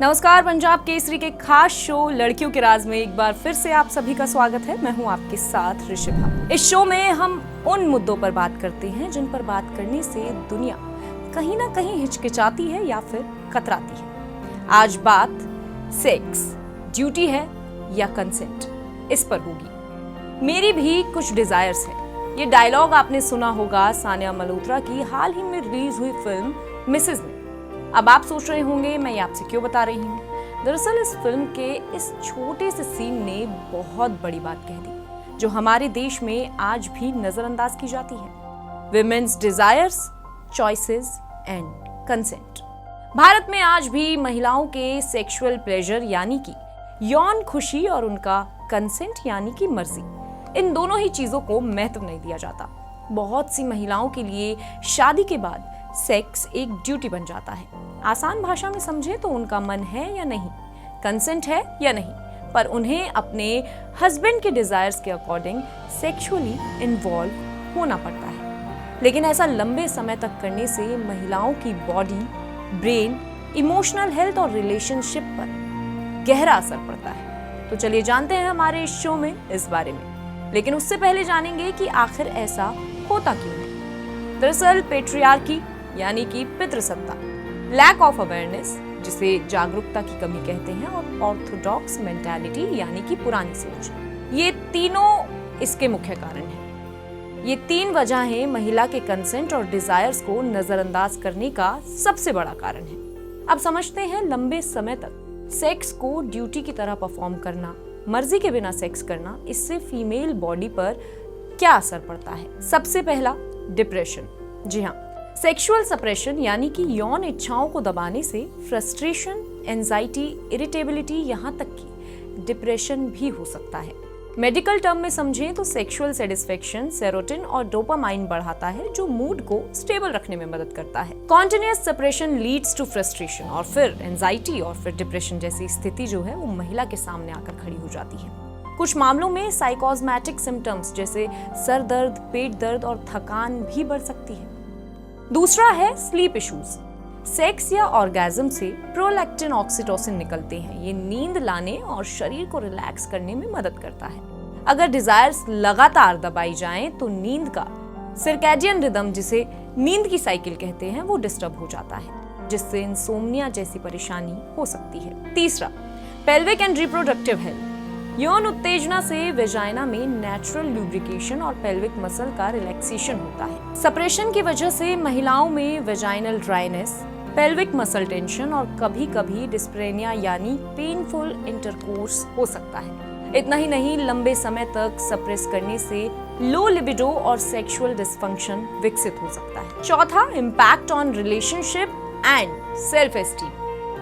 नमस्कार, पंजाब केसरी के खास शो लड़कियों के राज में एक बार फिर से आप सभी का स्वागत है। मैं हूं आपके साथ ऋषिभा। इस शो में हम उन मुद्दों पर बात करते हैं जिन पर बात करने से दुनिया कहीं ना कहीं हिचकिचाती है या फिर कतराती है। आज बात सेक्स ड्यूटी है या कंसेंट, इस पर होगी। मेरी भी कुछ डिजायर्स है। ये डायलॉग आपने सुना होगा सानिया मल्होत्रा की हाल ही में रिलीज हुई फिल्म मिसेज में। अब आप सोच रहे होंगे मैं ये आपसे क्यों बता रही हूँ। दरअसल इस फिल्म के इस छोटे से सीन ने बहुत बड़ी बात कह दी, जो हमारे देश में आज भी नजरअंदाज की जाती है। Women's desires, choices and consent. Bharat में आज भी महिलाओं के सेक्सुअल प्लेजर यानी कि यौन खुशी और उनका कंसेंट यानी कि मर्जी, इन दोनों ही चीजों को महत्व नहीं दिया जाता। बहुत सी महिलाओं के लिए शादी के बाद सेक्स एक ड्यूटी बन जाता है। आसान भाषा में समझे तो उनका मन है या नहीं, कंसेंट है या नहीं, पर उन्हें अपने हस्बैंड के डिजायर्स के अकॉर्डिंग सेक्सुअली इन्वॉल्व होना पड़ता है। लेकिन ऐसा लंबे समय तक करने से महिलाओं की बॉडी, ब्रेन, इमोशनल हेल्थ और रिलेशनशिप पर गहरा असर पड़ता है। तो चलिए जानते हैं हमारे इस शो में इस बारे में। लेकिन उससे पहले जानेंगे कि आखिर ऐसा होता क्यों है। दरअसल पेट्रियार्की यानी कि पितृसत्ता, लैक ऑफ अवेयरनेस जिसे जागरूकता की कमी कहते हैं, और ऑर्थोडॉक्स मेंटालिटी यानी कि पुरानी सोच, ये तीनों इसके मुख्य कारण हैं। ये तीन वजहें महिला के कंसेंट और डिजायर्स को नजरअंदाज करने का सबसे बड़ा कारण है। अब समझते हैं लंबे समय तक सेक्स को ड्यूटी की तरह परफॉर्म करना, मर्जी के बिना सेक्स करना, इससे फीमेल बॉडी पर क्या असर पड़ता है। सबसे पहला, डिप्रेशन। जी हाँ, सेक्सुअल सप्रेशन यानी कि यौन इच्छाओं को दबाने से फ्रस्ट्रेशन, एंजाइटी, इरिटेबिलिटी, यहाँ तक कि डिप्रेशन भी हो सकता है। मेडिकल टर्म में समझें तो सेक्सुअल सेटिस्फेक्शन सेरोटिन और डोपामाइन बढ़ाता है, जो मूड को स्टेबल रखने में मदद करता है। Continuous suppression leads to frustration और फिर एंजाइटी और फिर डिप्रेशन जैसी स्थिति जो है वो महिला के सामने आकर खड़ी हो जाती है। कुछ मामलों में साइकोसोमैटिक सिम्टम्स जैसे सर दर्द, पेट दर्द और थकान भी बढ़ सकती है। दूसरा है स्लीप इश्यूज। सेक्स या ऑर्गेज्म से प्रोलैक्टिन, ऑक्सीटोसिन निकलते हैं। ये नींद लाने और शरीर को रिलैक्स करने में मदद करता है। अगर डिजायर्स लगातार दबाई जाएं तो नींद का सर्कैडियन रिदम, जिसे नींद की साइकिल कहते हैं, वो डिस्टर्ब हो जाता है, जिससे इंसोम्निया जैसी परेशानी हो सकती है। तीसरा, पेल्विक एंड रिप्रोडक्टिव हेल्थ। यौन उत्तेजना से वेजाइना में नेचुरल लुब्रिकेशन और पेल्विक मसल का रिलैक्सेशन होता है। सप्रेशन की वजह से महिलाओं में vaginal dryness, pelvic muscle tension और कभी कभी डिस्पेनिया यानी पेनफुल इंटरकोर्स हो सकता है। इतना ही नहीं, लंबे समय तक सप्रेस करने से लो लिबिडो और सेक्सुअल डिसफंक्शन विकसित हो सकता है। चौथा, impact on relationship and self esteem.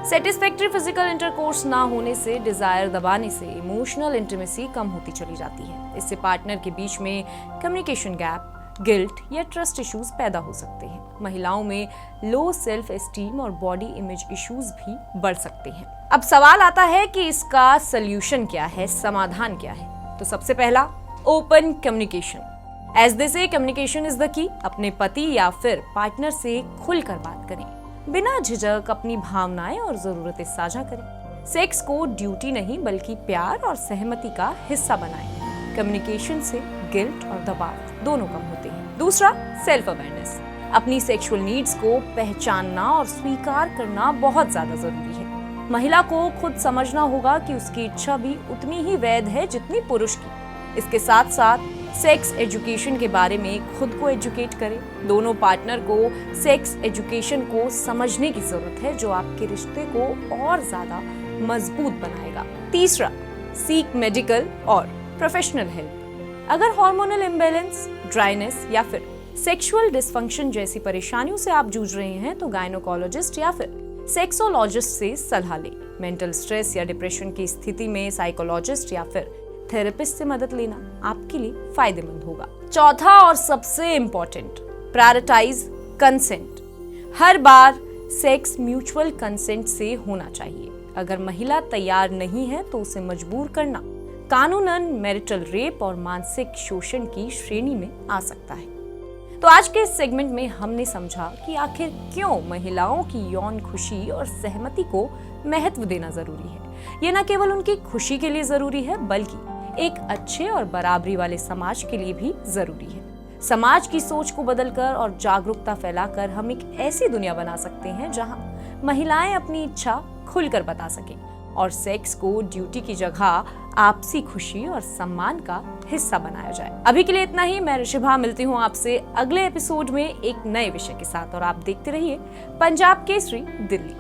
Satisfactory physical intercourse ना होने से, डिजायर दबाने से इमोशनल इंटीमेसी कम होती चली जाती है। इससे पार्टनर के बीच में कम्युनिकेशन गैप, गिल्ट या ट्रस्ट इश्यूज पैदा हो सकते हैं। महिलाओं में लो सेल्फ एस्टीम और बॉडी इमेज इश्यूज भी बढ़ सकते हैं। अब सवाल आता है कि इसका सल्यूशन क्या है, समाधान क्या है। तो सबसे पहला, ओपन कम्युनिकेशन। एज दे से कम्युनिकेशन इज द की। अपने पति या फिर पार्टनर से खुलकर बात करें, बिना झिझक अपनी भावनाएं और जरूरतें साझा करें। सेक्स को ड्यूटी नहीं बल्कि प्यार और सहमति का हिस्सा बनाएं। कम्युनिकेशन से गिल्ट और दबाव दोनों कम होते हैं। दूसरा, सेल्फ अवेयरनेस। अपनी सेक्सुअल नीड्स को पहचानना और स्वीकार करना बहुत ज्यादा जरूरी है। महिला को खुद समझना होगा कि उसकी इच्छा भी उतनी ही वैध है जितनी पुरुष की। इसके साथ साथ सेक्स एजुकेशन के बारे में खुद को एजुकेट करें। दोनों पार्टनर को सेक्स एजुकेशन को समझने की जरूरत है, जो आपके रिश्ते को और ज्यादा मजबूत बनाएगा। तीसरा, सीक मेडिकल और प्रोफेशनल हेल्प। अगर हार्मोनल इम्बैलेंस, ड्राइनेस या फिर सेक्सुअल डिसफंक्शन जैसी परेशानियों से आप जूझ रहे हैं तो गायनोकोलॉजिस्ट या फिर सेक्सोलॉजिस्ट से सलाह लें। मेंटल स्ट्रेस या डिप्रेशन की स्थिति में साइकोलॉजिस्ट या फिर थेरेपिस्ट से मदद लेना आपके लिए फायदेमंद होगा। चौथा और सबसे इंपॉर्टेंट, प्रायोरिटाइज कंसेंट। हर बार सेक्स म्यूचुअल कंसेंट से होना चाहिए। अगर महिला तैयार नहीं है तो उसे मजबूर करना कानूनन मैरिटल रेप और मानसिक शोषण की श्रेणी में आ सकता है। तो आज के इस सेगमेंट में हमने समझा कि आखिर क्यों महिलाओं की यौन खुशी और सहमति को महत्व देना जरूरी है। ये न केवल उनकी खुशी के लिए जरूरी है, बल्कि एक अच्छे और बराबरी वाले समाज के लिए भी जरूरी है। समाज की सोच को बदलकर और जागरूकता फैलाकर हम एक ऐसी दुनिया बना सकते हैं जहां महिलाएं अपनी इच्छा खुलकर बता सकें और सेक्स को ड्यूटी की जगह आपसी खुशी और सम्मान का हिस्सा बनाया जाए। अभी के लिए इतना ही। मैं ऋषिभा मिलती हूँ आपसे अगले एपिसोड में एक नए विषय के साथ, और आप देखते रहिए पंजाब केसरी दिल्ली।